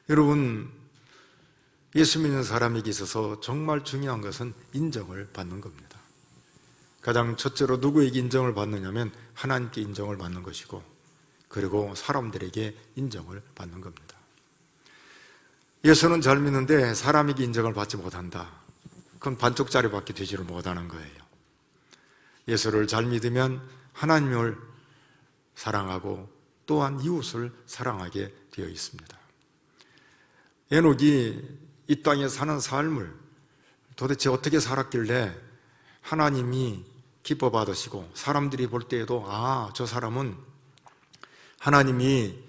여러분, 예수 믿는 사람에게 있어서 정말 중요한 것은 인정을 받는 겁니다. 가장 첫째로 누구에게 인정을 받느냐면 하나님께 인정을 받는 것이고, 그리고 사람들에게 인정을 받는 겁니다. 예수는 잘 믿는데 사람에게 인정을 받지 못한다. 그건 반쪽짜리밖에 되지를 못하는 거예요. 예수를 잘 믿으면 하나님을 사랑하고 또한 이웃을 사랑하게 되어 있습니다. 에녹이 이 땅에 사는 삶을 도대체 어떻게 살았길래 하나님이 기뻐 받으시고 사람들이 볼 때에도 저 사람은 하나님이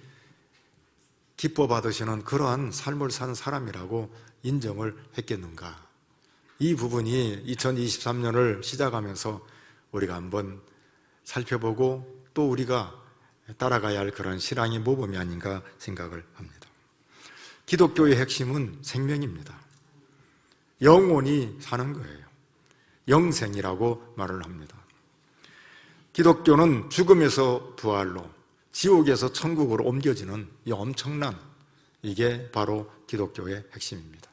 기뻐 받으시는 그러한 삶을 산 사람이라고 인정을 했겠는가? 이 부분이 2023년을 시작하면서 우리가 한번 살펴보고 또 우리가 따라가야 할 그런 신앙의 모범이 아닌가 생각을 합니다. 기독교의 핵심은 생명입니다. 영원히 사는 거예요. 영생이라고 말을 합니다. 기독교는 죽음에서 부활로, 지옥에서 천국으로 옮겨지는 이 엄청난, 이게 바로 기독교의 핵심입니다.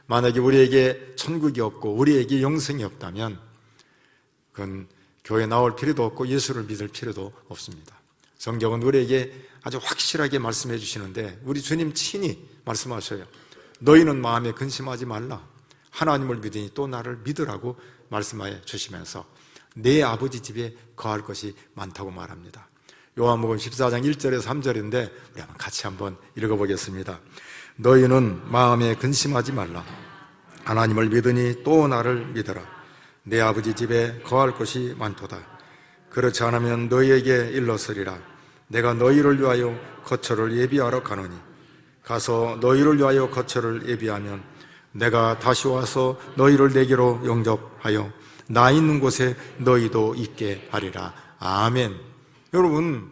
만약에 우리에게 천국이 없고 우리에게 영생이 없다면 그건 교회 나올 필요도 없고 예수를 믿을 필요도 없습니다. 성경은 우리에게 아주 확실하게 말씀해 주시는데, 우리 주님 친히 말씀하셔요. 너희는 마음에 근심하지 말라. 하나님을 믿으니 또 나를 믿으라고 말씀해 주시면서 내 아버지 집에 거할 것이 많다고 말합니다. 요한복음 14장 1절에서 3절인데 우리 한번 같이 한번 읽어보겠습니다. 너희는 마음에 근심하지 말라. 하나님을 믿으니 또 나를 믿으라. 내 아버지 집에 거할 것이 많도다. 그렇지 않으면 너희에게 일렀으리라. 내가 너희를 위하여 거처를 예비하러 가노니 가서 너희를 위하여 거처를 예비하면 내가 다시 와서 너희를 내게로 영접하여 나 있는 곳에 너희도 있게 하리라. 아멘. 여러분,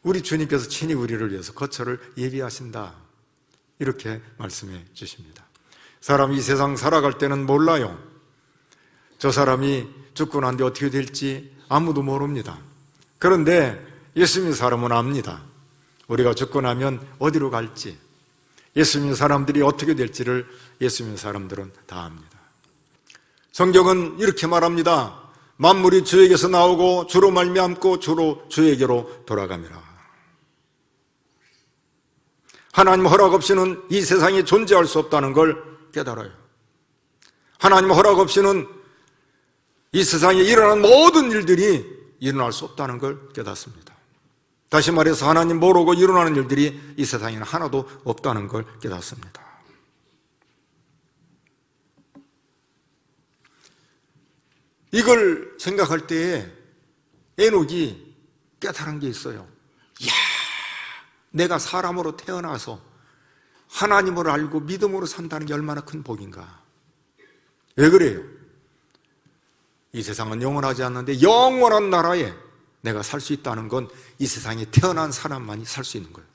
우리 주님께서 친히 우리를 위해서 거처를 예비하신다, 이렇게 말씀해 주십니다. 사람이 이 세상 살아갈 때는 몰라요. 저 사람이 죽고 난 뒤 어떻게 될지 아무도 모릅니다. 그런데 예수 믿는 사람은 압니다. 우리가 죽고 나면 어디로 갈지, 예수 믿는 사람들이 어떻게 될지를 예수 믿는 사람들은 다 압니다. 성경은 이렇게 말합니다. 만물이 주에게서 나오고 주로 말미암고 주로 주에게로 돌아가미라. 하나님 허락 없이는 이 세상에 존재할 수 없다는 걸 깨달아요. 하나님 허락 없이는 이 세상에 일어난 모든 일들이 일어날 수 없다는 걸 깨닫습니다. 다시 말해서 하나님 모르고 일어나는 일들이 이 세상에는 하나도 없다는 걸 깨닫습니다. 이걸 생각할 때에 에녹이 깨달은 게 있어요. 이야, 내가 사람으로 태어나서 하나님을 알고 믿음으로 산다는 게 얼마나 큰 복인가. 왜 그래요? 이 세상은 영원하지 않는데 영원한 나라에 내가 살 수 있다는 건 이 세상에 태어난 사람만이 살 수 있는 거예요.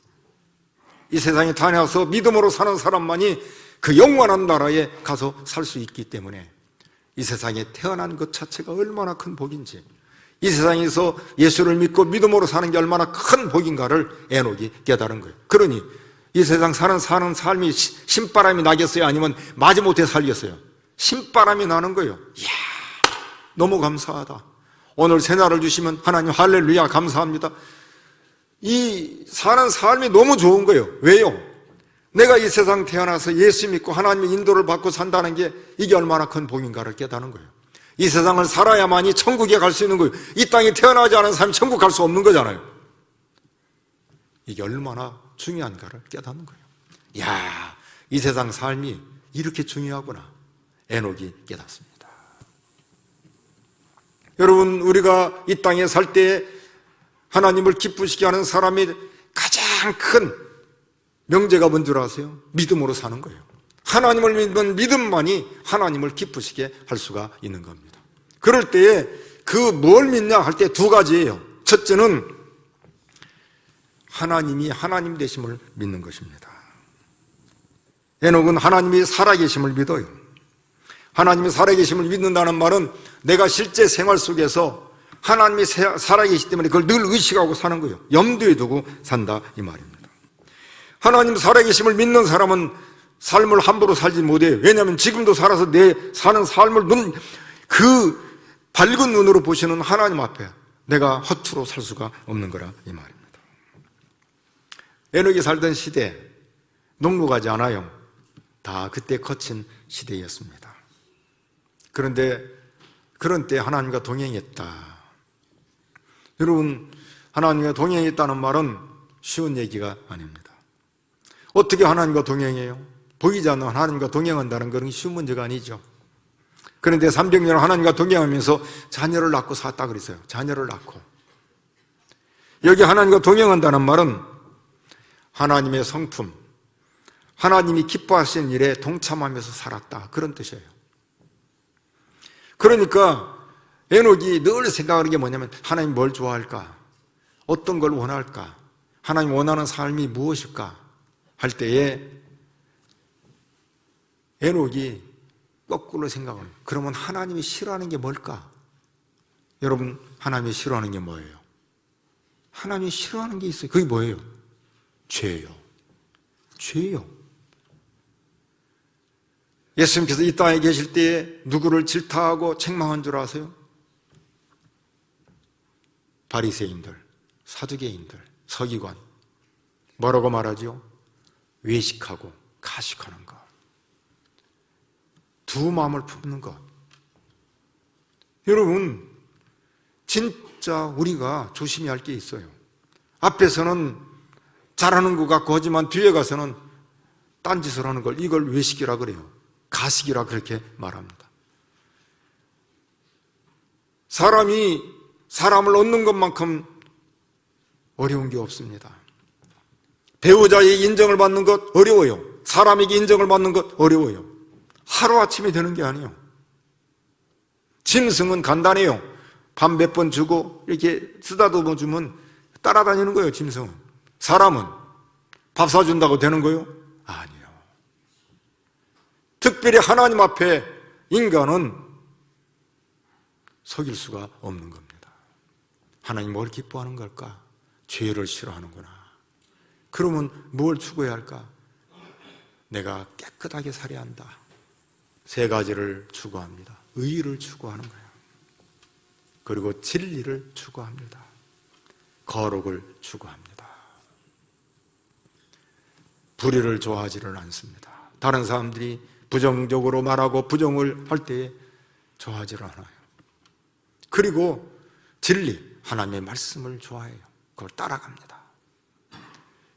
이 세상에 다녀서 믿음으로 사는 사람만이 그 영원한 나라에 가서 살 수 있기 때문에 이 세상에 태어난 것 자체가 얼마나 큰 복인지, 이 세상에서 예수를 믿고 믿음으로 사는 게 얼마나 큰 복인가를 에녹이 깨달은 거예요. 그러니 이 세상 사는 삶이 신바람이 나겠어요? 아니면 마지못해 살겠어요? 신바람이 나는 거예요. 이야, 너무 감사하다. 오늘 새날을 주시면 하나님 할렐루야 감사합니다. 이 사는 삶이 너무 좋은 거예요. 왜요? 내가 이 세상 태어나서 예수 믿고 하나님의 인도를 받고 산다는 게 이게 얼마나 큰 복인가를 깨닫는 거예요. 이 세상을 살아야만이 천국에 갈 수 있는 거예요. 이 땅에 태어나지 않은 사람이 천국 갈 수 없는 거잖아요. 이게 얼마나 중요한가를 깨닫는 거예요. 이야, 이 세상 삶이 이렇게 중요하구나. 에녹이 깨닫습니다. 여러분, 우리가 이 땅에 살 때 하나님을 기쁘시게 하는 사람의 가장 큰 명제가 뭔 줄 아세요? 믿음으로 사는 거예요. 하나님을 믿는 믿음만이 하나님을 기쁘시게 할 수가 있는 겁니다. 그럴 때에 그 뭘 믿냐 할 때 두 가지예요. 첫째는 하나님이 하나님 되심을 믿는 것입니다. 에녹은 하나님이 살아계심을 믿어요. 하나님이 살아계심을 믿는다는 말은 내가 실제 생활 속에서 하나님이 살아계시기 때문에 그걸 늘 의식하고 사는 거예요. 염두에 두고 산다 이 말입니다. 하나님 살아계심을 믿는 사람은 삶을 함부로 살지 못해요. 왜냐하면 지금도 살아서 내 사는 삶을 그 밝은 눈으로 보시는 하나님 앞에 내가 허투루 살 수가 없는 거라 이 말입니다. 에녹이 살던 시대 녹록하지 않아요. 다 그때 거친 시대였습니다. 그런데 그런 때 하나님과 동행했다. 여러분, 하나님과 동행했다는 말은 쉬운 얘기가 아닙니다. 어떻게 하나님과 동행해요? 보이지 않는 하나님과 동행한다는 것은 쉬운 문제가 아니죠. 그런데 300년을 하나님과 동행하면서 자녀를 낳고 샀다 그랬어요. 자녀를 낳고. 여기 하나님과 동행한다는 말은 하나님의 성품, 하나님이 기뻐하시는 일에 동참하면서 살았다, 그런 뜻이에요. 그러니까 에녹이 늘 생각하는 게 뭐냐면 하나님 뭘 좋아할까? 어떤 걸 원할까? 하나님 원하는 삶이 무엇일까? 할 때에 에녹이 거꾸로 생각을, 그러면 하나님이 싫어하는 게 뭘까? 여러분, 하나님이 싫어하는 게 뭐예요? 하나님이 싫어하는 게 있어요. 그게 뭐예요? 죄예요. 죄예요. 예수님께서 이 땅에 계실 때에 누구를 질타하고 책망한 줄 아세요? 바리새인들, 사두개인들, 서기관. 뭐라고 말하죠? 외식하고 가식하는 것, 두 마음을 품는 것. 여러분, 진짜 우리가 조심해야 할 게 있어요. 앞에서는 잘하는 것 같고 하지만 뒤에 가서는 딴짓을 하는 걸, 이걸 외식이라 그래요. 가식이라 그렇게 말합니다. 사람이 사람을 얻는 것만큼 어려운 게 없습니다. 배우자의 인정을 받는 것 어려워요. 사람에게 인정을 받는 것 어려워요. 하루아침에 되는 게 아니에요. 짐승은 간단해요. 밥 몇 번 주고 이렇게 쓰다듬어 주면 따라다니는 거예요, 짐승은. 사람은 밥 사준다고 되는 거예요? 아니요. 특별히 하나님 앞에 인간은 속일 수가 없는 겁니다. 하나님 뭘 기뻐하는 걸까? 죄를 싫어하는구나. 그러면 뭘 추구해야 할까? 내가 깨끗하게 살아야 한다. 세 가지를 추구합니다. 의를 추구하는 거예요. 그리고 진리를 추구합니다. 거룩을 추구합니다. 불의를 좋아하지를 않습니다. 다른 사람들이 부정적으로 말하고 부정을 할 때에 좋아하지를 않아요. 그리고 진리, 하나님의 말씀을 좋아해요. 그걸 따라갑니다.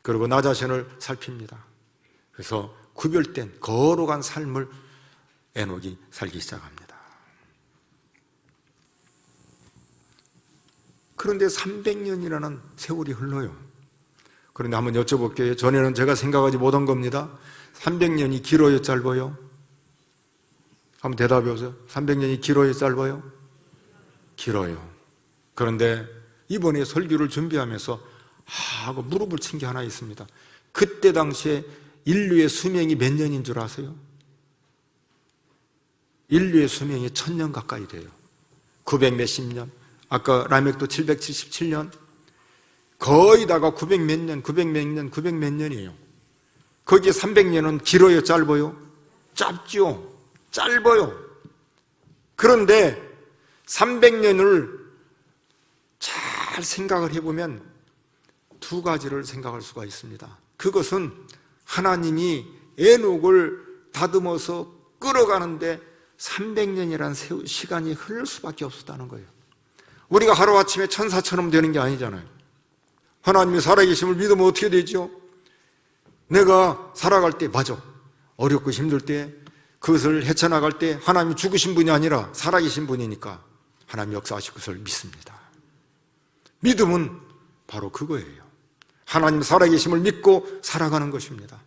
그리고 나 자신을 살핍니다. 그래서 구별된 거룩한 삶을 에녹이 살기 시작합니다. 그런데 300년이라는 세월이 흘러요. 그런데 한번 여쭤볼게요. 전에는 제가 생각하지 못한 겁니다. 300년이 길어요, 짧아요? 한번 대답해 보세요. 300년이 길어요, 짧아요? 길어요. 그런데 이번에 설교를 준비하면서 하고 무릎을 친 게 하나 있습니다. 그때 당시에 인류의 수명이 몇 년인 줄 아세요? 인류의 수명이 1000년 가까이 돼요. 900 몇십 년. 아까 라멕도 777년. 거의 다가 900 몇 년, 900 몇 년, 900 몇 년이에요. 거기에 300년은 길어요, 짧아요? 짧죠. 짧아요. 그런데 300년을 잘 생각을 해보면 두 가지를 생각할 수가 있습니다. 그것은 하나님이 에녹을 다듬어서 끌어가는데 300년이라는 시간이 흐를 수밖에 없었다는 거예요. 우리가 하루아침에 천사처럼 되는 게 아니잖아요. 하나님이 살아계심을 믿으면 어떻게 되죠? 내가 살아갈 때, 맞아, 어렵고 힘들 때, 그것을 헤쳐나갈 때 하나님이 죽으신 분이 아니라 살아계신 분이니까 하나님 역사하실 것을 믿습니다. 믿음은 바로 그거예요. 하나님 살아계심을 믿고 살아가는 것입니다.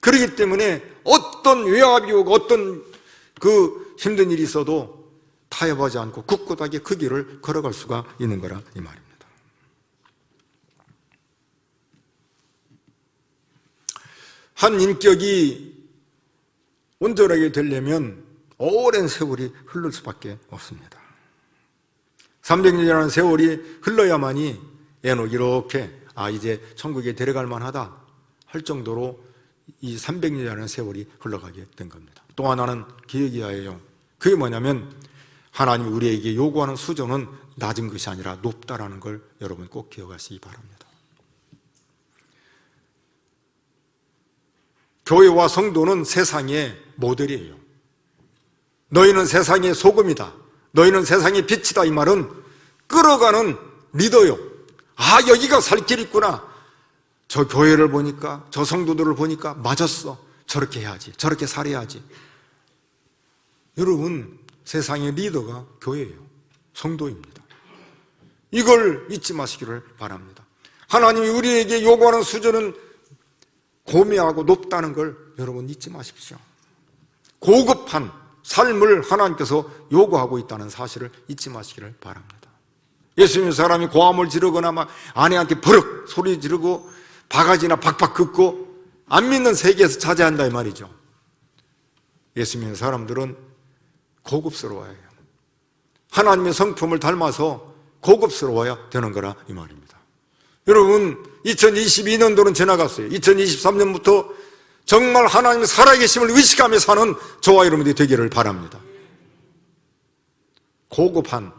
그렇기 때문에 어떤 외압이 오고 어떤 그 힘든 일이 있어도 타협하지 않고 굳건하게 그 길을 걸어갈 수가 있는 거라 이 말입니다. 한 인격이 온전하게 되려면 오랜 세월이 흐를 수밖에 없습니다. 300년이라는 세월이 흘러야만이 에녹이 이렇게 이제 천국에 데려갈 만하다 할 정도로 이 300년이라는 세월이 흘러가게 된 겁니다. 또 하나는 기억이야예요. 그게 뭐냐면 하나님이 우리에게 요구하는 수준은 낮은 것이 아니라 높다라는 걸 여러분 꼭 기억하시기 바랍니다. 교회와 성도는 세상의 모델이에요. 너희는 세상의 소금이다, 너희는 세상의 빛이다, 이 말은 끌어가는 리더요. 여기가 살 길 있구나, 저 교회를 보니까, 저 성도들을 보니까 맞았어, 저렇게 해야지, 저렇게 살아야지. 여러분, 세상의 리더가 교회예요. 성도입니다. 이걸 잊지 마시기를 바랍니다. 하나님이 우리에게 요구하는 수준은 고미하고 높다는 걸 여러분 잊지 마십시오. 고급한 삶을 하나님께서 요구하고 있다는 사실을 잊지 마시기를 바랍니다. 예수 믿는 사람이 고함을 지르거나 막 아내한테 버럭 소리 지르고 바가지나 박박 긋고 안 믿는 세계에서 차지한다 이 말이죠. 예수 믿는 사람들은 고급스러워야 해요. 하나님의 성품을 닮아서 고급스러워야 되는 거라 이 말입니다. 여러분, 2022년도는 지나갔어요. 2023년부터 정말 하나님의 살아계심을 의식하며 사는 저와 여러분들이 되기를 바랍니다. 고급한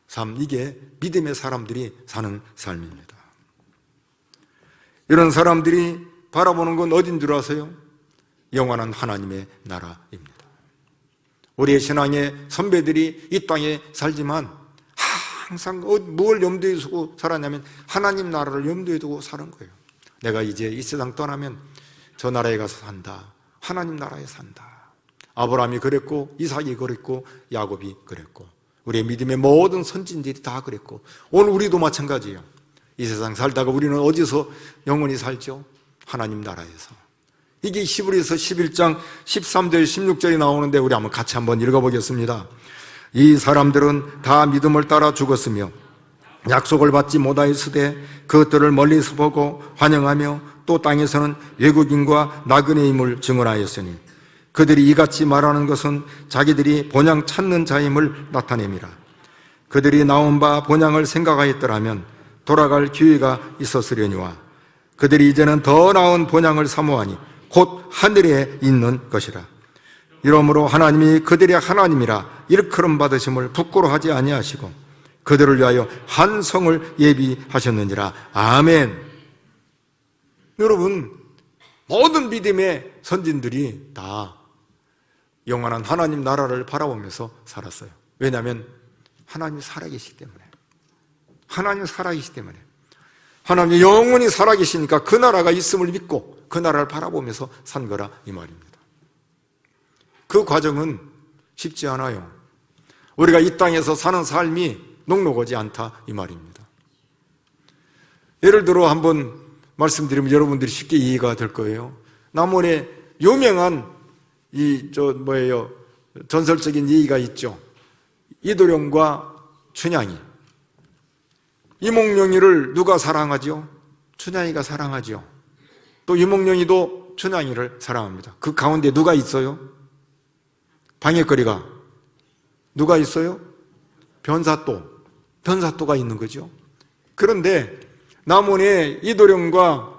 삶, 이게 믿음의 사람들이 사는 삶입니다. 이런 사람들이 바라보는 건 어딘 줄 아세요? 영원한 하나님의 나라입니다. 우리의 신앙의 선배들이 이 땅에 살지만 항상 뭘 염두에 두고 살았냐면 하나님 나라를 염두에 두고 사는 거예요. 내가 이제 이 세상 떠나면 저 나라에 가서 산다, 하나님 나라에 산다. 아브라함이 그랬고, 이삭이 그랬고, 야곱이 그랬고, 우리의 믿음의 모든 선진들이 다 그랬고, 오늘 우리도 마찬가지예요. 이 세상 살다가 우리는 어디서 영원히 살죠? 하나님 나라에서. 이게 히브리서 11장 13절 16절이 나오는데 우리 한번 같이 한번 읽어보겠습니다. 이 사람들은 다 믿음을 따라 죽었으며 약속을 받지 못하였으되 그것들을 멀리서 보고 환영하며 또 땅에서는 외국인과 나그네임을 증언하였으니 그들이 이같이 말하는 것은 자기들이 본향 찾는 자임을 나타냅니다. 그들이 나온 바 본향을 생각하였더라면 돌아갈 기회가 있었으려니와 그들이 이제는 더 나은 본향을 사모하니 곧 하늘에 있는 것이라. 이러므로 하나님이 그들의 하나님이라 일컬음 받으심을 부끄러워하지 아니하시고 그들을 위하여 한 성을 예비하셨느니라. 아멘. 여러분, 모든 믿음의 선진들이 다 영원한 하나님 나라를 바라보면서 살았어요. 왜냐하면 하나님이 살아계시기 때문에. 하나님이 살아계시기 때문에. 하나님이 영원히 살아계시니까 그 나라가 있음을 믿고 그 나라를 바라보면서 산 거라 이 말입니다. 그 과정은 쉽지 않아요. 우리가 이 땅에서 사는 삶이 녹록하지 않다 이 말입니다. 예를 들어 한번 말씀드리면 여러분들이 쉽게 이해가 될 거예요. 남원에 유명한 전설적인 얘기가 있죠. 이도령과 춘향이. 이몽룡이를 누가 사랑하죠? 춘향이가 사랑하죠. 또 이몽룡이도 춘향이를 사랑합니다. 그 가운데 누가 있어요? 방해거리가 누가 있어요? 변사또가 있는 거죠. 그런데 남원의 이도령과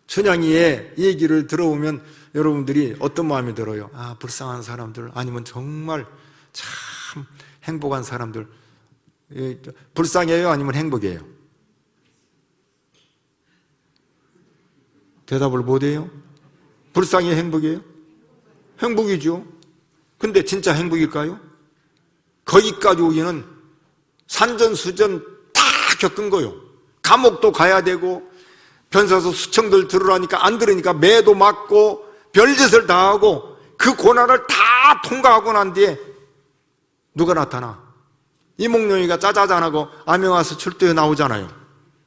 춘향이의 얘기를 들어보면 여러분들이 어떤 마음이 들어요? 불쌍한 사람들, 아니면 정말 참 행복한 사람들. 불쌍해요? 아니면 행복해요? 대답을 못해요? 불쌍해, 행복해요? 행복이죠. 근데 진짜 행복일까요? 거기까지 오기는 산전수전 다 겪은 거요. 감옥도 가야 되고 변사소 수청들 들으라니까 안 들으니까 매도 맞고 별짓을 다 하고 그 고난을 다 통과하고 난 뒤에 누가 나타나? 이몽룡이가 짜자잔하고 암행와서 출두해 나오잖아요.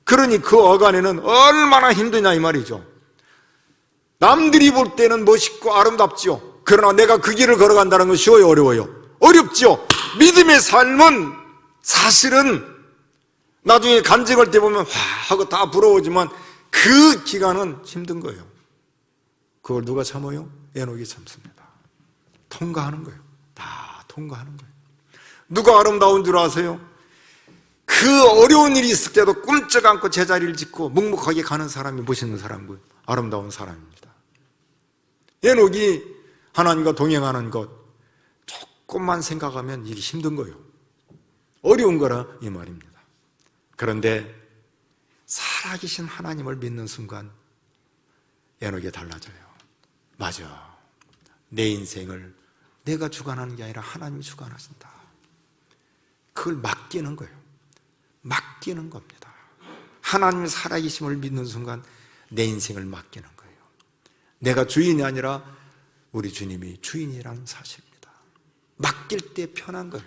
그러니 그 어간에는 얼마나 힘드냐 이 말이죠. 남들이 볼 때는 멋있고 아름답지요. 그러나 내가 그 길을 걸어간다는 건 쉬워요, 어려워요? 어렵지요. 믿음의 삶은 사실은 나중에 간증할 때 보면 와 하고 다 부러워지만 그 기간은 힘든 거예요. 그걸 누가 참아요? 에녹이 참습니다. 통과하는 거예요. 다 통과하는 거예요. 누가 아름다운 줄 아세요? 그 어려운 일이 있을 때도 꿈쩍 않고 제자리를 짓고 묵묵하게 가는 사람이 멋있는 사람이고요. 아름다운 사람입니다. 에녹이 하나님과 동행하는 것 조금만 생각하면 이게 힘든 거예요. 어려운 거라 이 말입니다. 그런데 살아계신 하나님을 믿는 순간 에녹이 달라져요. 맞아. 내 인생을 내가 주관하는 게 아니라 하나님이 주관하신다. 그걸 맡기는 거예요. 맡기는 겁니다. 하나님의 살아계심을 믿는 순간 내 인생을 맡기는 거예요. 내가 주인이 아니라 우리 주님이 주인이라는 사실입니다. 맡길 때 편한 거예요.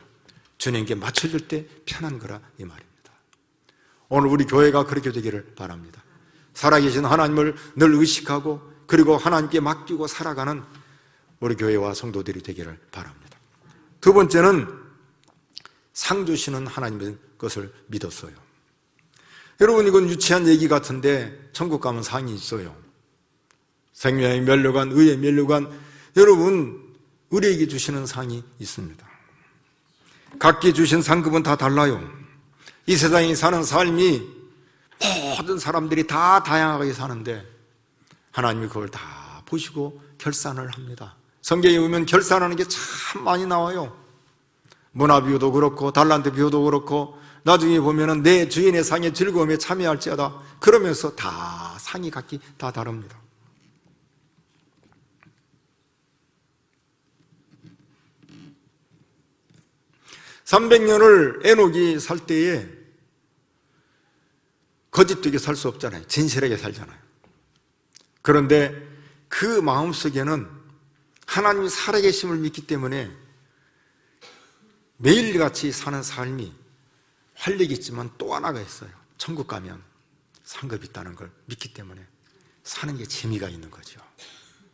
주님께 맞춰줄 때 편한 거라 이 말입니다. 오늘 우리 교회가 그렇게 되기를 바랍니다. 살아계신 하나님을 늘 의식하고 그리고 하나님께 맡기고 살아가는 우리 교회와 성도들이 되기를 바랍니다. 두 번째는 상 주시는 하나님의 것을 믿었어요. 여러분, 이건 유치한 얘기 같은데 천국 가면 상이 있어요. 생명의 면류관, 의의 면류관, 여러분 우리에게 주시는 상이 있습니다. 각기 주신 상급은 다 달라요. 이 세상에 사는 삶이 모든 사람들이 다 다양하게 사는데 하나님이 그걸 다 보시고 결산을 합니다. 성경에 보면 결산하는 게 참 많이 나와요. 문화 비유도 그렇고 달란트 비유도 그렇고 나중에 보면은 내 주인의 상의 즐거움에 참여할지어다 그러면서 다 상이 각기 다 다릅니다. (300년을) 에녹이 살 때에 거짓되게 살 수 없잖아요. 진실하게 살잖아요. 그런데 그 마음속에는 하나님이 살아계심을 믿기 때문에 매일같이 사는 삶이 활력이 있지만 또 하나가 있어요. 천국 가면 상급이 있다는 걸 믿기 때문에 사는 게 재미가 있는 거죠.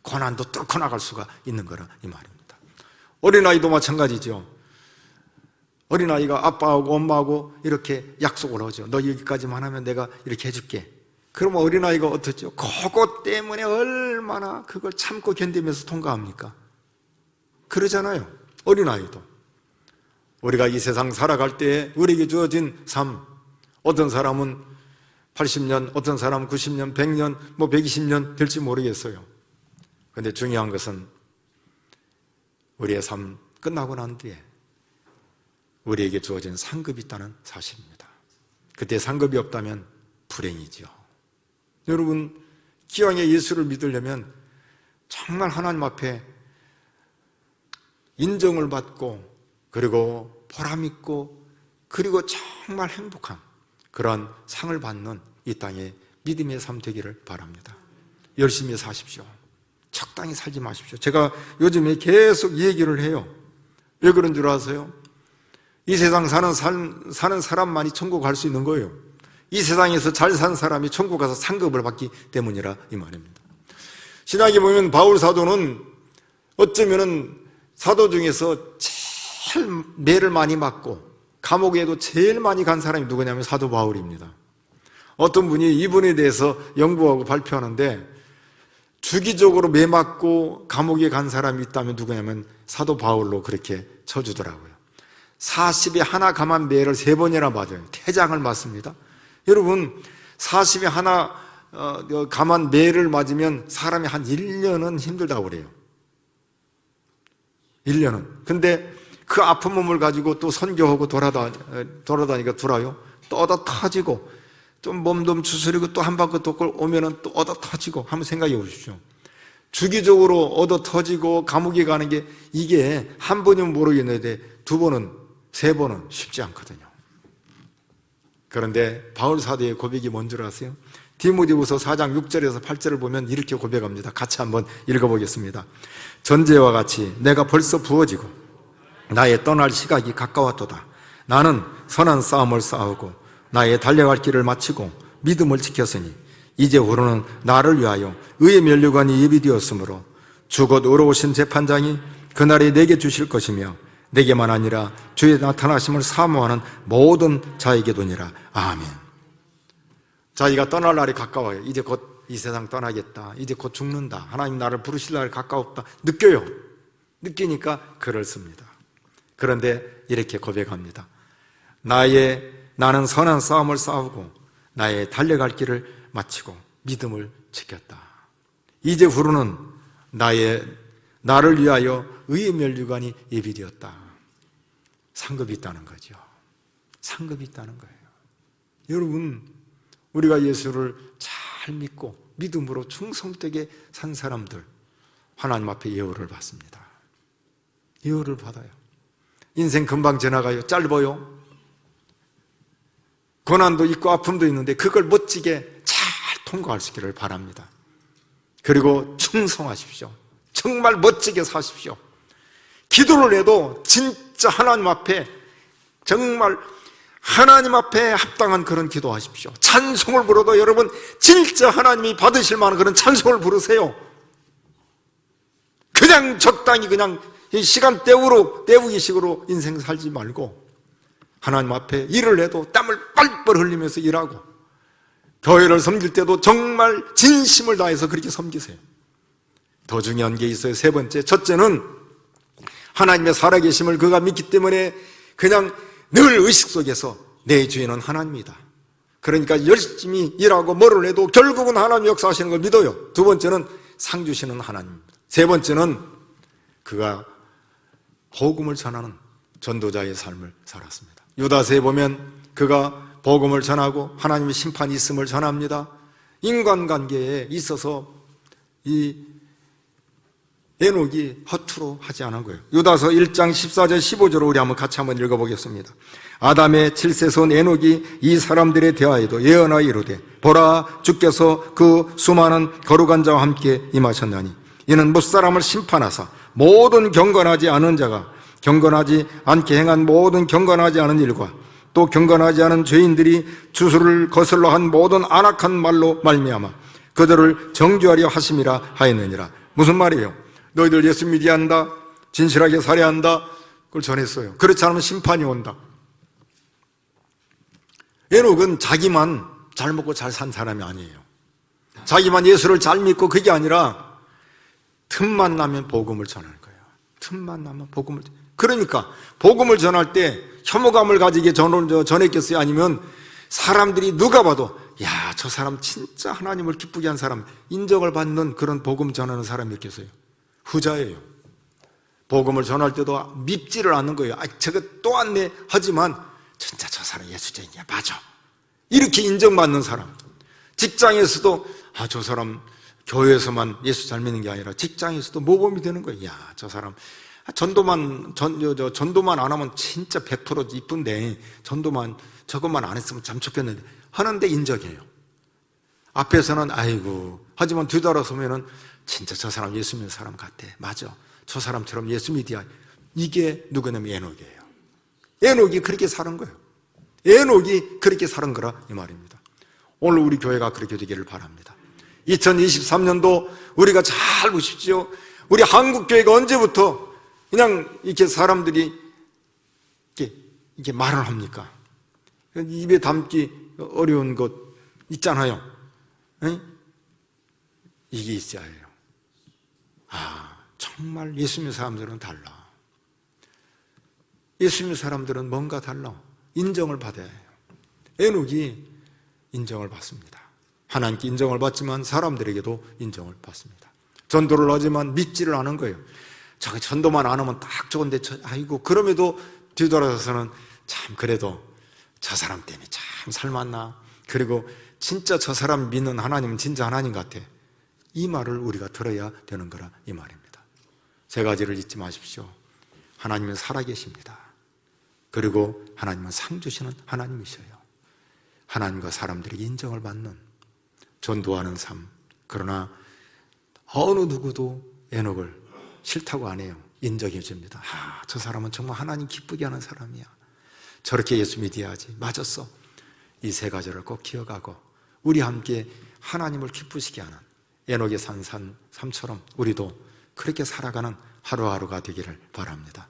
고난도 뚫고 나갈 수가 있는 거라 이 말입니다. 어린아이도 마찬가지죠. 어린아이가 아빠하고 엄마하고 이렇게 약속을 하죠. 너 여기까지만 하면 내가 이렇게 해줄게. 그러면 어린아이가 어떻죠? 그것 때문에 얼마나 그걸 참고 견디면서 통과합니까? 그러잖아요. 어린아이도. 우리가 이 세상 살아갈 때 우리에게 주어진 삶, 어떤 사람은 80년, 어떤 사람은 90년, 100년, 120년 될지 모르겠어요. 그런데 중요한 것은 우리의 삶 끝나고 난 뒤에 우리에게 주어진 상급이 있다는 사실입니다. 그때 상급이 없다면 불행이죠. 여러분, 기왕에 예수를 믿으려면 정말 하나님 앞에 인정을 받고 그리고 보람있고 그리고 정말 행복한 그런 상을 받는 이 땅에 믿음의 삶 되기를 바랍니다. 열심히 사십시오. 적당히 살지 마십시오. 제가 요즘에 계속 이 얘기를 해요. 왜 그런 줄 아세요? 이 세상 사는 사람만이 천국 갈 수 있는 거예요. 이 세상에서 잘 산 사람이 천국 가서 상급을 받기 때문이라 이 말입니다. 신약에 보면 바울 사도는 어쩌면은 사도 중에서 제일 매를 많이 맞고 감옥에도 제일 많이 간 사람이 누구냐면 사도 바울입니다. 어떤 분이 이분에 대해서 연구하고 발표하는데 주기적으로 매 맞고 감옥에 간 사람이 있다면 누구냐면 사도 바울로 그렇게 쳐주더라고요. 40에 하나 감한 매를 3번이나 맞아요. 태장을 맞습니다. 여러분, 40에 하나 감한 매를 맞으면 사람이 한 1년은 힘들다고 그래요. 1년은. 근데 그 아픈 몸을 가지고 또 선교하고 돌아다니까 돌아요. 또 얻어 터지고 좀 몸 좀 추스리고 또 한 바퀴 돌고 오면은 또 얻어 터지고 한번 생각해 보십시오. 주기적으로 얻어 터지고 감옥에 가는 게 이게 한 번이면 모르겠는데 2번은 3번은 쉽지 않거든요. 그런데 바울 사도의 고백이 뭔 줄 아세요? 디모데후서 4장 6절에서 8절을 보면 이렇게 고백합니다. 같이 한번 읽어보겠습니다. 전제와 같이 내가 벌써 부어지고 나의 떠날 시각이 가까웠도다. 나는 선한 싸움을 싸우고 나의 달려갈 길을 마치고 믿음을 지켰으니 이제후로는 나를 위하여 의의 면류관이 예비되었으므로 주 곧 의로우신 재판장이 그날에 내게 주실 것이며 내게만 아니라 주의 나타나심을 사모하는 모든 자에게도니라. 아멘. 자기가 떠날 날이 가까워요. 이제 곧 이 세상 떠나겠다. 이제 곧 죽는다. 하나님 나를 부르실 날이 가까웠다. 느껴요. 느끼니까 글을 씁니다. 그런데 이렇게 고백합니다. 나는 선한 싸움을 싸우고 나의 달려갈 길을 마치고 믿음을 지켰다. 이제 후로는 나를 위하여 의의 면류관이 예비되었다. 상급이 있다는 거죠. 상급이 있다는 거예요. 여러분, 우리가 예수를 잘 믿고 믿음으로 충성되게 산 사람들, 하나님 앞에 예우를 받습니다. 예우를 받아요. 인생 금방 지나가요. 짧아요. 고난도 있고 아픔도 있는데 그걸 멋지게 잘 통과할 수 있기를 바랍니다. 그리고 충성하십시오. 정말 멋지게 사십시오. 기도를 해도 진짜 하나님 앞에, 정말 하나님 앞에 합당한 그런 기도하십시오. 찬송을 부르도 여러분 진짜 하나님이 받으실 만한 그런 찬송을 부르세요. 그냥 적당히 그냥 시간 때우기식으로 인생 살지 말고 하나님 앞에 일을 해도 땀을 뻘뻘 흘리면서 일하고, 교회를 섬길 때도 정말 진심을 다해서 그렇게 섬기세요. 더 중요한 게 있어요. 세 번째, 첫째는 하나님의 살아계심을 그가 믿기 때문에 그냥 늘 의식 속에서 내 주인은 하나님이다. 그러니까 열심히 일하고 뭐를 해도 결국은 하나님 역사하시는 걸 믿어요. 두 번째는 상 주시는 하나님입니다. 세 번째는 그가 복음을 전하는 전도자의 삶을 살았습니다. 유다서에 보면 그가 복음을 전하고 하나님의 심판이 있음을 전합니다. 인간관계에 있어서 이 에녹이 허투루 하지 않은 거예요. 유다서 1장 14절 15절을 우리 같이 한번 읽어보겠습니다. 아담의 7세손 에녹이 이 사람들에 대하여도 예언하여 이르되 보라, 주께서 그 수많은 거룩한 자와 함께 임하셨나니 이는 무사람을 심판하사 모든 경건하지 않은 자가 경건하지 않게 행한 모든 경건하지 않은 일과 또 경건하지 않은 죄인들이 주술을 거슬러 한 모든 안악한 말로 말미암아 그들을 정죄하려 하심이라 하였느니라. 무슨 말이에요? 너희들 예수 믿어야 한다, 진실하게 살아야 한다, 그걸 전했어요. 그렇지 않으면 심판이 온다. 에녹은 자기만 잘 먹고 잘 산 사람이 아니에요. 자기만 예수를 잘 믿고 그게 아니라 틈만 나면 복음을 전하는 거예요. 틈만 나면 복음을. 그러니까 복음을 전할 때 혐오감을 가지게 전했겠어요? 아니면 사람들이 누가 봐도 야, 저 사람 진짜 하나님을 기쁘게 한 사람, 인정을 받는 그런 복음 전하는 사람이었겠어요? 후자예요. 복음을 전할 때도 밉지를 않는 거예요. 저거 또 왔네 하지만 진짜 저 사람 예수쟁이야, 맞아, 이렇게 인정받는 사람. 직장에서도 저 사람 교회에서만 예수 잘 믿는 게 아니라 직장에서도 모범이 되는 거예요. 야, 저 사람 전도만 안 하면 진짜 100% 이쁜데 저것만 안 했으면 참 좋겠는데 하는데 인정해요. 앞에서는 아이고, 하지만 뒤돌아서면은 진짜 저 사람 예수 믿는 사람 같아, 맞아, 저 사람처럼 예수 믿어야. 이게 누구냐면 에녹이에요. 에녹이 그렇게 사는 거예요. 에녹이 그렇게 사는 거라 이 말입니다. 오늘 우리 교회가 그렇게 되기를 바랍니다. 2023년도 우리가 잘 보십시오. 우리 한국교회가 언제부터 그냥 이렇게 사람들이 이렇게 말을 합니까? 입에 담기 어려운 것 있잖아요. 이게 있어야 해요. 정말 예수 믿는 사람들은 달라. 예수 믿는 사람들은 뭔가 달라. 인정을 받아야 해요. 에녹이 인정을 받습니다. 하나님께 인정을 받지만 사람들에게도 인정을 받습니다. 전도를 하지만 믿지를 않은 거예요. 저거 전도만 안 하면 딱 좋은데 아이고, 그럼에도 뒤돌아서서는 참 그래도 저 사람 때문에 참 살만나, 그리고 진짜 저 사람 믿는 하나님은 진짜 하나님 같아, 이 말을 우리가 들어야 되는 거라 이 말입니다. 세 가지를 잊지 마십시오. 하나님은 살아계십니다. 그리고 하나님은 상 주시는 하나님이셔요. 하나님과 사람들에게 인정을 받는 전도하는 삶. 그러나 어느 누구도 에녹을 싫다고 안 해요. 인정해 줍니다. 저 사람은 정말 하나님 기쁘게 하는 사람이야, 저렇게 예수 믿어야지, 맞았어. 이 세 가지를 꼭 기억하고 우리 함께 하나님을 기쁘시게 하는 에녹의 산 삶처럼 우리도 그렇게 살아가는 하루하루가 되기를 바랍니다.